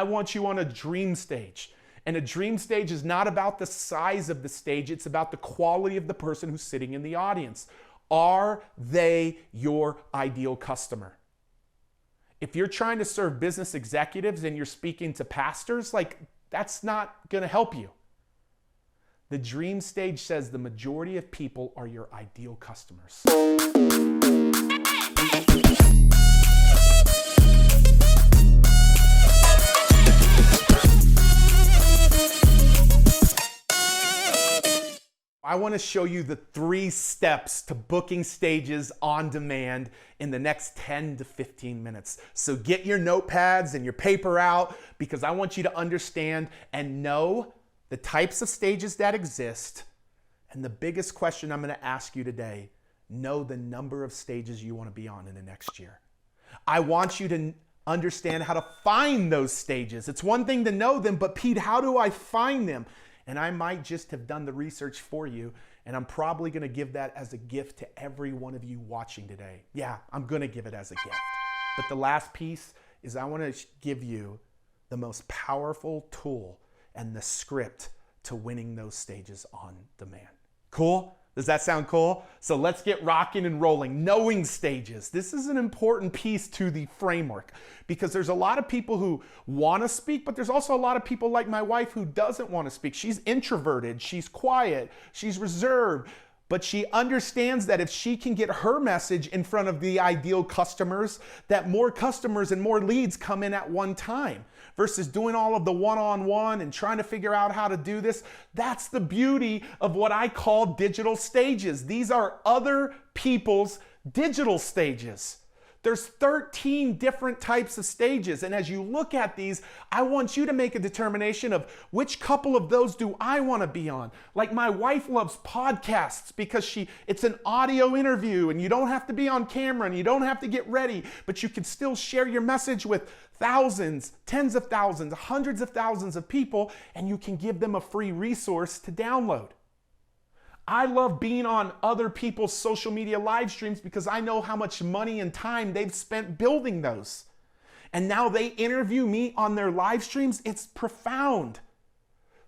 I want you on a dream stage. And a dream stage is not about the size of the stage, it's about the quality of the person who's sitting in the audience. Are they your ideal customer? If you're trying to serve business executives and you're speaking to pastors, that's not going to help you. The dream stage says the majority of people are your ideal customers. I want to show you the 3 steps to booking stages on demand in the next 10 to 15 minutes. So get your notepads and your paper out, because I want you to understand and know the types of stages that exist. And the biggest question I'm going to ask you today, know the number of stages you want to be on in the next year. I want you to understand how to find those stages. It's one thing to know them, but Pete, how do I find them? And I might just have done the research for you, and I'm probably going to give that as a gift to every one of you watching today. Yeah, I'm going to give it as a gift. But the last piece is I want to give you the most powerful tool and the script to winning those stages on demand. Cool? Does that sound cool? So let's get rocking and rolling. Knowing stages. This is an important piece to the framework, because there's a lot of people who want to speak, but there's also a lot of people like my wife who doesn't want to speak. She's introverted, she's quiet, she's reserved, but she understands that if she can get her message in front of the ideal customers, that more customers and more leads come in at one time, versus doing all of the one-on-one and trying to figure out how to do this. That's the beauty of what I call digital stages. These are other people's digital stages. There's 13 different types of stages. And as you look at these, I want you to make a determination of which couple of those do I want to be on. Like my wife loves podcasts because it's an audio interview and you don't have to be on camera and you don't have to get ready, but you can still share your message with thousands, tens of thousands, hundreds of thousands of people, and you can give them a free resource to download. I love being on other people's social media live streams because I know how much money and time they've spent building those. And now they interview me on their live streams. It's profound.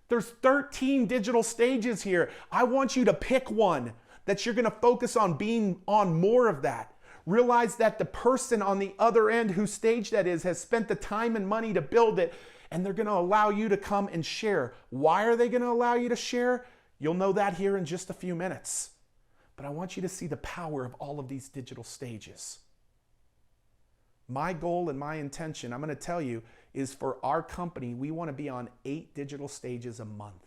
There's 13 digital stages here. I want you to pick one that you're going to focus on being on more of that. Realize that the person on the other end whose stage that is has spent the time and money to build it, and they're going to allow you to come and share. Why are they going to allow you to share? You'll know that here in just a few minutes. But I want you to see the power of all of these digital stages. My goal and my intention, I'm going to tell you, is for our company, we want to be on 8 digital stages a month.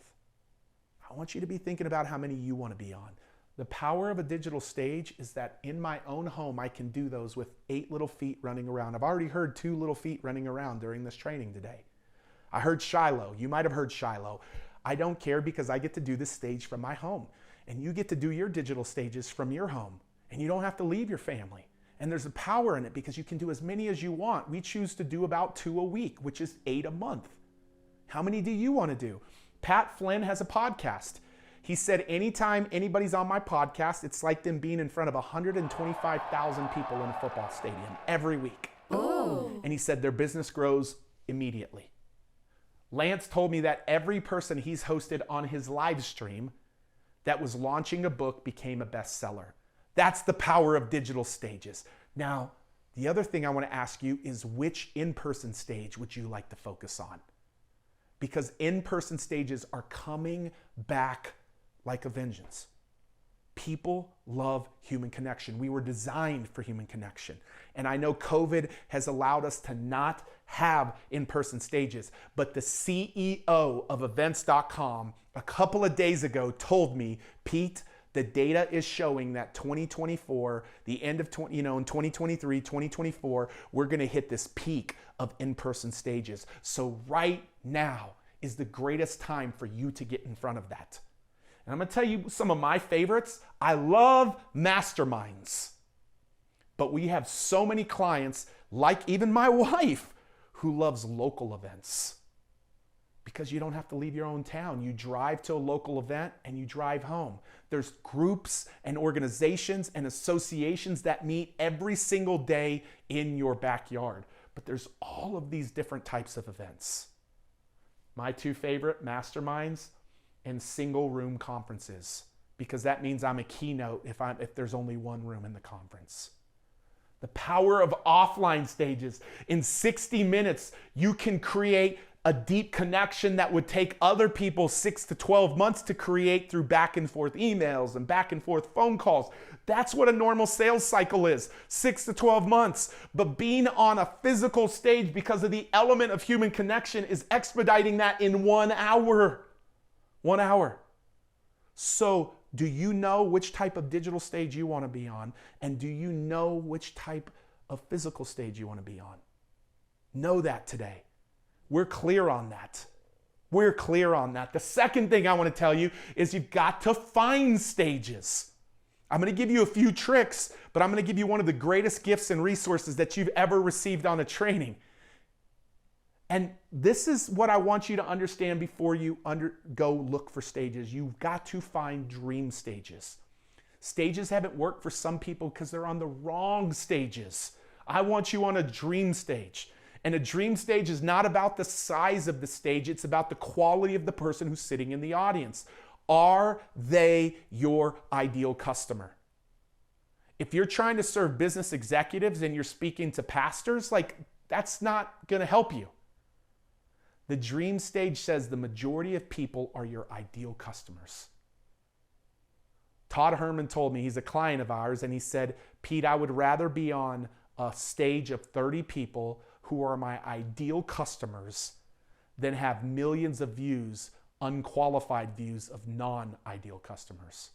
I want you to be thinking about how many you want to be on. The power of a digital stage is that in my own home, I can do those with 8 little feet running around. I've already heard 2 little feet running around during this training today. I heard Shiloh. You might have heard Shiloh. I don't care, because I get to do this stage from my home, and you get to do your digital stages from your home, and you don't have to leave your family. And there's a power in it because you can do as many as you want. We choose to do about 2 a week, which is 8 a month. How many do you want to do? Pat Flynn has a podcast. He said anytime anybody's on my podcast, it's like them being in front of 125,000 people in a football stadium every week. Oh. And he said their business grows immediately. Lance told me that every person he's hosted on his live stream that was launching a book became a bestseller. That's the power of digital stages. Now, the other thing I want to ask you is, which in-person stage would you like to focus on? Because in-person stages are coming back like a vengeance. People love human connection. We were designed for human connection. And I know COVID has allowed us to not have in-person stages, but the CEO of events.com a couple of days ago told me, Pete, the data is showing that 2024, the end of in 2023, 2024, we're going to hit this peak of in-person stages. So right now is the greatest time for you to get in front of that. And I'm going to tell you some of my favorites. I love masterminds, but we have so many clients, like even my wife, who loves local events, because you don't have to leave your own town. You drive to a local event and you drive home. There's groups and organizations and associations that meet every single day in your backyard. But there's all of these different types of events. My two favorite, masterminds and single room conferences, because that means I'm a keynote if there's only one room in the conference. The power of offline stages. In 60 minutes, you can create a deep connection that would take other people 6 to 12 months to create through back and forth emails and back and forth phone calls. That's what a normal sales cycle is, 6 to 12 months. But being on a physical stage because of the element of human connection is expediting that in 1 hour. 1 hour. So do you know which type of digital stage you want to be on? And do you know which type of physical stage you want to be on? Know that today. We're clear on that. We're clear on that. The second thing I want to tell you is you've got to find stages. I'm going to give you a few tricks, but I'm going to give you one of the greatest gifts and resources that you've ever received on a training. And this is what I want you to understand before you go look for stages. You've got to find dream stages. Stages haven't worked for some people because they're on the wrong stages. I want you on a dream stage. And a dream stage is not about the size of the stage, it's about the quality of the person who's sitting in the audience. Are they your ideal customer? If you're trying to serve business executives and you're speaking to pastors, that's not going to help you. The dream stage says the majority of people are your ideal customers. Todd Herman told me, he's a client of ours, and he said, Pete, I would rather be on a stage of 30 people who are my ideal customers than have millions of views, unqualified views of non-ideal customers.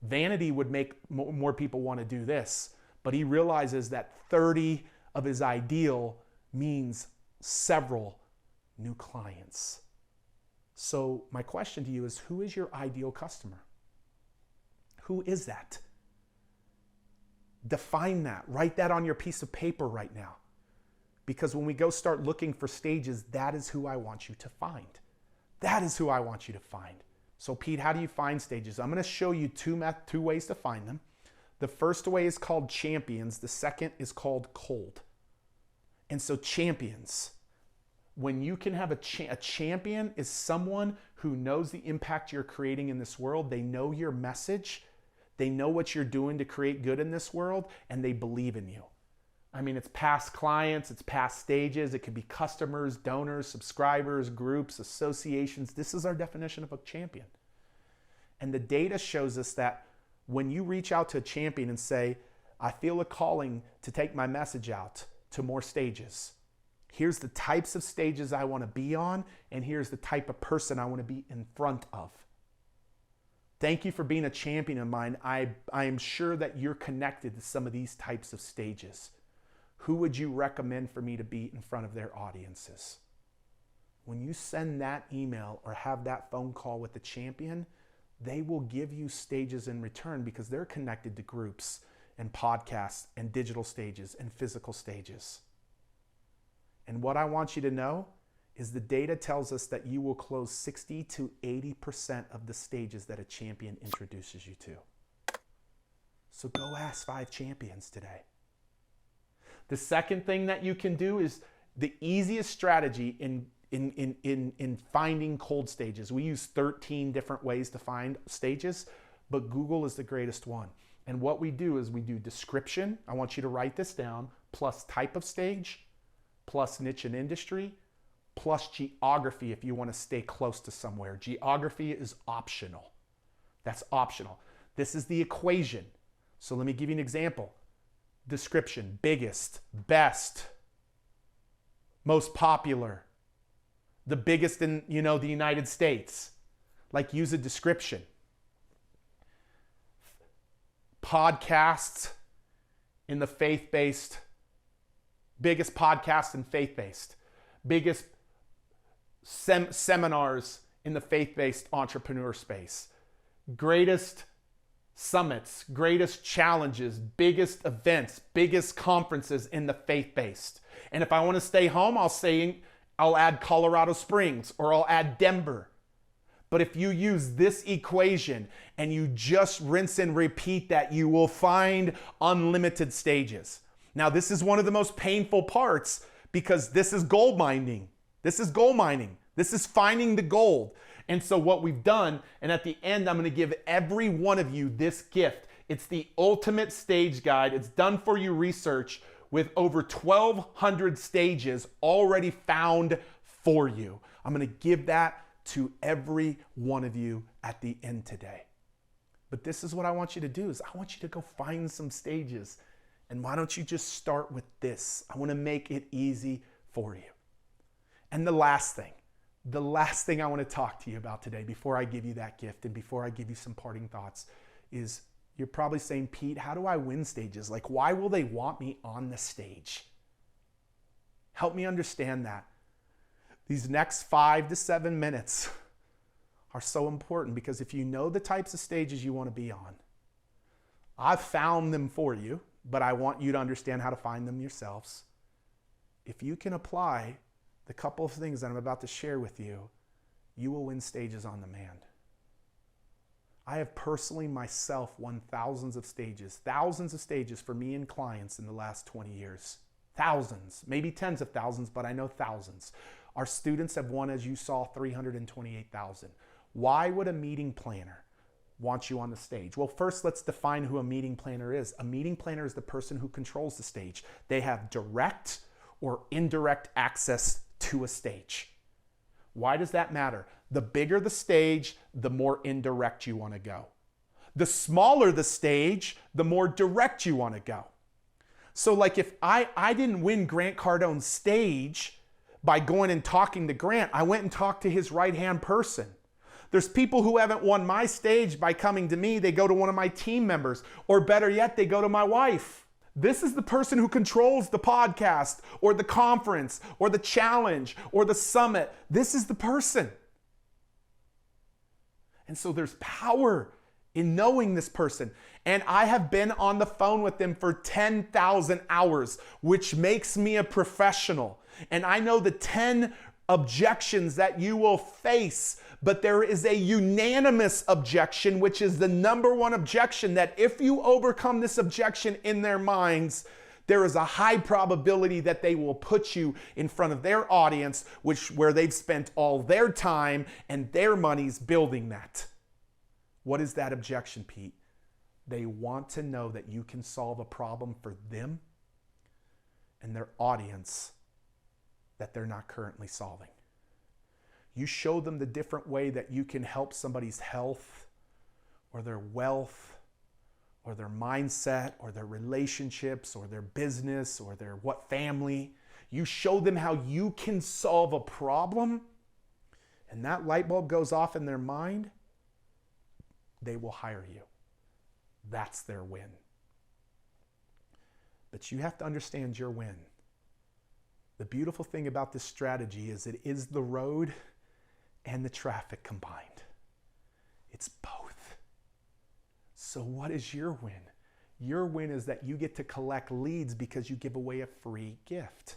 Vanity would make more people want to do this, but he realizes that 30 of his ideal means several new clients. So my question to you is, who is your ideal customer? Who is that? Define that. Write that on your piece of paper right now. Because when we go start looking for stages, that is who I want you to find. That is who I want you to find. So Pete, how do you find stages? I'm going to show you two ways to find them. The first way is called champions. The second is called cold. And so champions, when you can have a champion is someone who knows the impact you're creating in this world. They know your message. They know what you're doing to create good in this world, and they believe in you. I mean, it's past clients, it's past stages, it could be customers, donors, subscribers, groups, associations. This is our definition of a champion. And the data shows us that when you reach out to a champion and say, I feel a calling to take my message out to more stages. Here's the types of stages I want to be on, and here's the type of person I want to be in front of. Thank you for being a champion of mine. I am sure that you're connected to some of these types of stages. Who would you recommend for me to be in front of their audiences? When you send that email or have that phone call with the champion, they will give you stages in return because they're connected to groups and podcasts and digital stages and physical stages. And what I want you to know is the data tells us that you will close 60 to 80% of the stages that a champion introduces you to. So go ask 5 champions today. The second thing that you can do is the easiest strategy in finding cold stages. We use 13 different ways to find stages, but Google is the greatest one. And what we do is we do description. I want you to write this down, plus type of stage, plus niche and industry, plus geography if you want to stay close to somewhere. Geography is optional. That's optional. This is the equation. So let me give you an example. Description, biggest, best, most popular, the biggest in, the United States. Use a description. Podcasts in the faith-based, biggest podcast in faith-based, biggest seminars in the faith-based entrepreneur space, greatest summits, greatest challenges, biggest events, biggest conferences in the faith-based. And if I want to stay home, I'll add Colorado Springs or I'll add Denver. But if you use this equation and you just rinse and repeat that, you will find unlimited stages. Now, this is one of the most painful parts because this is gold mining. This is gold mining. This is finding the gold. And so what we've done, and at the end, I'm going to give every one of you this gift. It's the ultimate stage guide. It's done for you research with over 1,200 stages already found for you. I'm going to give that to every one of you at the end today. But this is what I want you to do is I want you to go find some stages. And why don't you just start with this? I want to make it easy for you. And the last thing I want to talk to you about today before I give you that gift and before I give you some parting thoughts is you're probably saying, Pete, how do I win stages? Like, why will they want me on the stage? Help me understand that. These next 5 to 7 minutes are so important because if you know the types of stages you want to be on, I've found them for you, but I want you to understand how to find them yourselves. If you can apply the couple of things that I'm about to share with you, you will win stages on demand. I have personally myself won thousands of stages for me and clients in the last 20 years. Thousands, maybe tens of thousands, but I know thousands. Our students have won, as you saw, 328,000. Why would a meeting planner want you on the stage? Well, first, let's define who a meeting planner is. A meeting planner is the person who controls the stage. They have direct or indirect access to a stage. Why does that matter? The bigger the stage, the more indirect you want to go. The smaller the stage, the more direct you want to go. So like if I didn't win Grant Cardone's stage by going and talking to Grant, I went and talked to his right-hand person. There's people who haven't won my stage by coming to me. They go to one of my team members, or better yet, they go to my wife. This is the person who controls the podcast or the conference or the challenge or the summit. This is the person. And so there's power in knowing this person. And I have been on the phone with them for 10,000 hours, which makes me a professional. And I know the 10 objections that you will face, but there is a unanimous objection, which is the number one objection that if you overcome this objection in their minds, there is a high probability that they will put you in front of their audience, where they've spent all their time and their monies building that. What is that objection, Pete? They want to know that you can solve a problem for them and their audience that they're not currently solving. You show them the different way that you can help somebody's health or their wealth or their mindset or their relationships or their business or their family. You show them how you can solve a problem and that light bulb goes off in their mind, they will hire you. That's their win. But you have to understand your win. The beautiful thing about this strategy is it is the road and the traffic combined. It's both. So what is your win? Your win is that you get to collect leads because you give away a free gift.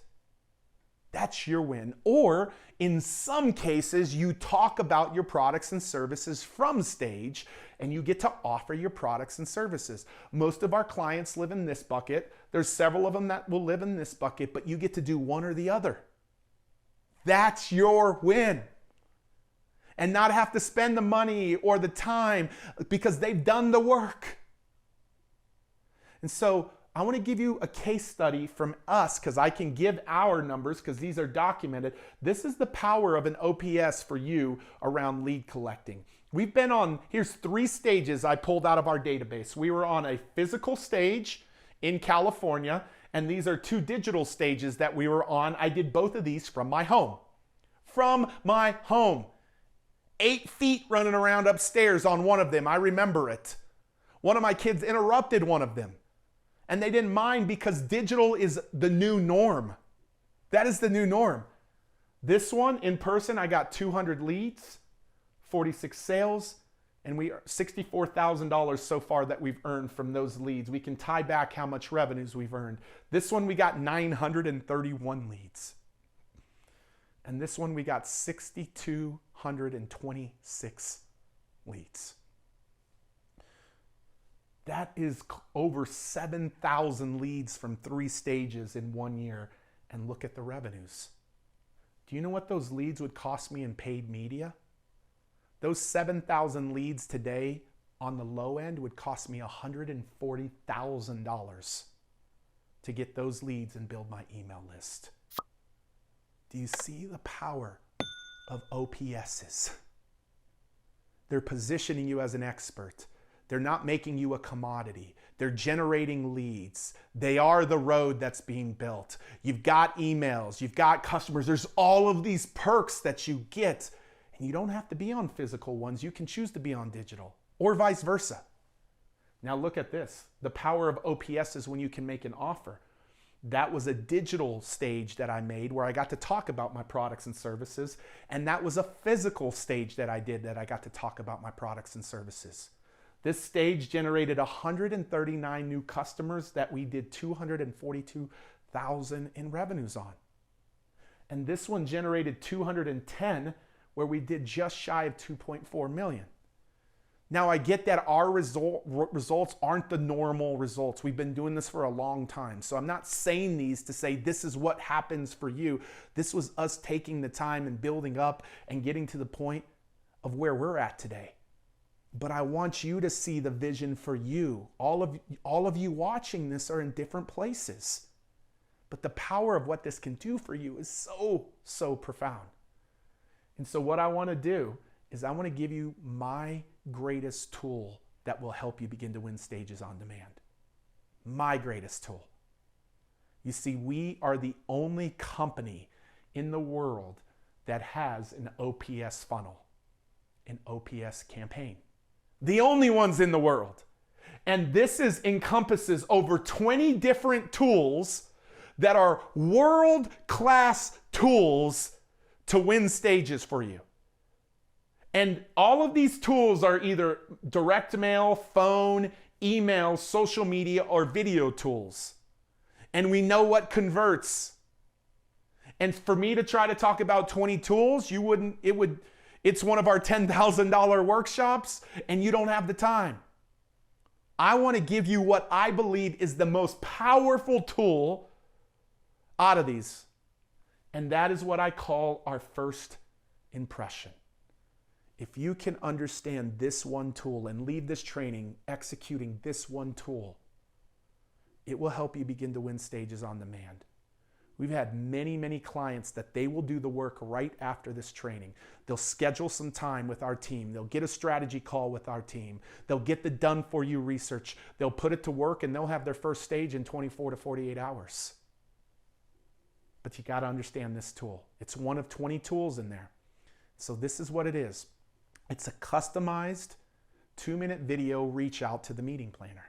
That's your win. Or in some cases, you talk about your products and services from stage and you get to offer your products and services. Most of our clients live in this bucket. There's several of them that will live in this bucket, but you get to do one or the other. That's your win. And not have to spend the money or the time because they've done the work. And so I want to give you a case study from us because I can give our numbers because these are documented. This is the power of an OPS for you around lead collecting. We've been on, here's 3 stages I pulled out of our database. We were on a physical stage in California, and these are 2 digital stages that we were on. I did both of these from my home. From my home. 8 feet running around upstairs on one of them. I remember it. One of my kids interrupted one of them. And they didn't mind because digital is the new norm. That is the new norm. This one in person, I got 200 leads, 46 sales, and we are $64,000 so far that we've earned from those leads. We can tie back how much revenues we've earned. This one we got 931 leads. And this one we got 6,226 leads. That is over 7,000 leads from 3 stages in 1 year. And look at the revenues. Do you know what those leads would cost me in paid media? Those 7,000 leads today on the low end would cost me $140,000 to get those leads and build my email list. Do you see the power of OPSs? They're positioning you as an expert. They're not making you a commodity. They're generating leads. They are the road that's being built. You've got emails, you've got customers. There's all of these perks that you get. And you don't have to be on physical ones. You can choose to be on digital or vice versa. Now look at this. The power of OPS is when you can make an offer. That was a digital stage that I made where I got to talk about my products and services. And that was a physical stage that I did that I got to talk about my products and services. This stage generated 139 new customers that we did 242,000 in revenues on. And this one generated 210 where we did just shy of 2.4 million. Now I get that our results aren't the normal results. We've been doing this for a long time. So I'm not saying these to say this is what happens for you. This was us taking the time and building up and getting to the point of where we're at today. But I want you to see the vision for you. All of you watching this are in different places. But the power of what this can do for you is so profound. And so what I want to do is I want to give you my greatest tool that will help you begin to win stages on demand. My greatest tool. You see, we are the only company in the world that has an OPS funnel, an OPS campaign. The only ones in the world. And this encompasses over 20 different tools that are world-class tools to win stages for you. And all of these tools are either direct mail, phone, email, social media, or video tools. And we know what converts. And for me to try to talk about 20 tools, it's one of our $10,000 workshops, and you don't have the time. I want to give you what I believe is the most powerful tool out of these. And that is what I call our first impression. If you can understand this one tool and leave this training executing this one tool, it will help you begin to win stages on demand. We've had many clients that they will do the work right after this training. They'll schedule some time with our team. They'll get a strategy call with our team. They'll get the done for you research. They'll put it to work and they'll have their first stage in 24 to 48 hours. But you got to understand this tool. It's one of 20 tools in there. So this is what it is. It's a customized 2-minute video reach out to the meeting planner.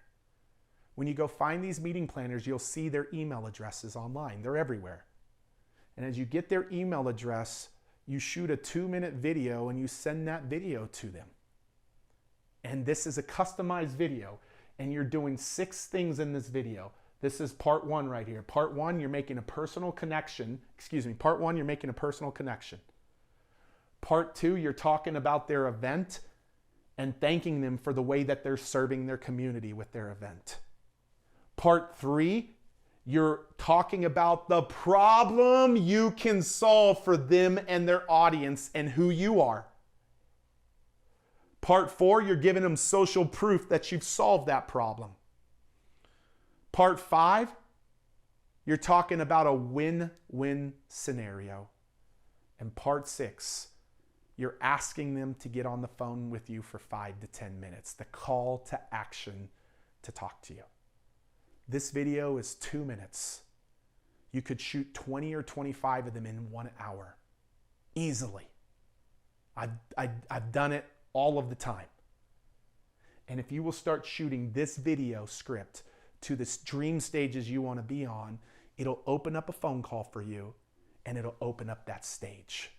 When you go find these meeting planners, you'll see their email addresses online. They're everywhere. And as you get their email address, you shoot a 2-minute video and you send that video to them. And this is a customized video. And you're doing 6 things in this video. This is part 1 right here. Part 1, you're making a personal connection. Part 1, you're making a personal connection. Part 2, you're talking about their event and thanking them for the way that they're serving their community with their event. Part 3, you're talking about the problem you can solve for them and their audience and who you are. Part 4, you're giving them social proof that you've solved that problem. Part 5, you're talking about a win-win scenario. And part 6, you're asking them to get on the phone with you for 5 to 10 minutes, the call to action to talk to you. This video is 2 minutes. You could shoot 20 or 25 of them in 1 hour, easily. I've done it all of the time. And if you will start shooting this video script to the dream stages you want to be on, it'll open up a phone call for you and it'll open up that stage.